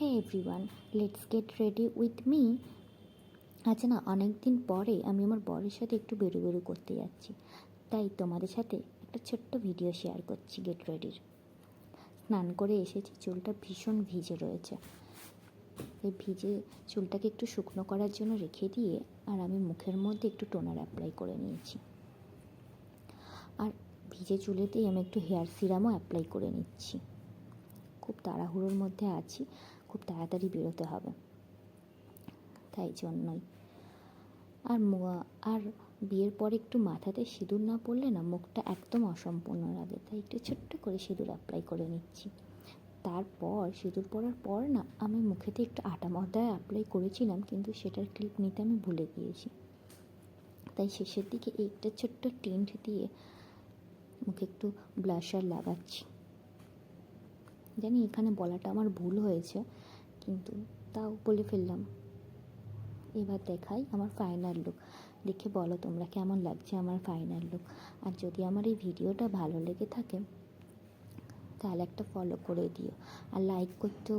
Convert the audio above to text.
Hey everyone, let's get ready with me. আচ্ছা না, অনেক দিন পরে আমি আমার বরের সাথে একটু বেরু করতে যাচ্ছি, তাই তোমাদের সাথে একটা ছোট্ট ভিডিও শেয়ার করছি গেট রেডির। স্নান করে এসেছি, চুলটা ভীষণ ভিজে রয়েছে। এই ভিজে চুলটাকে একটু শুকনো করার জন্য রেখে দিয়ে আর আমি মুখের মধ্যে একটু টোনার অ্যাপ্লাই করে নিয়েছি। আর ভিজে চুলেতেই আমি একটু হেয়ার সিরামও অ্যাপ্লাই করে নিচ্ছি। খুব তাড়াহুড়োর মধ্যে আছি, খুব তাড়াতাড়ি বেরোতে হবে, তাই জন্যই। আর বিয়ের পরে একটু মাথাতে সিঁদুর না পরলে না মুখটা একদম অসম্পূর্ণ লাগে, তাই একটু ছোট্ট করে সিঁদুর অ্যাপ্লাই করে নিচ্ছি। তারপর সিঁদুর পরার পর না আমি মুখেতে একটু আটা ময়দা অ্যাপ্লাই করেছিলাম, কিন্তু সেটার ক্লিপ নিতে আমি ভুলে গিয়েছি, তাই শেষের দিকে একটা ছোট্ট টিন্ট দিয়ে মুখে একটু ব্লাশার লাগাচ্ছি। জানি এখানে বলাটা আমার ভুল হয়েছে, কিন্তু তাও বলে ফেললাম। এবার দেখাই আমার ফাইনাল লুক, দেখে বলো তোমরা কেমন লাগছে আমার ফাইনাল লুক। আর যদি আমার এই ভিডিওটা ভালো লেগে থাকে তাহলে একটা ফলো করে দিও, আর লাইক করতেও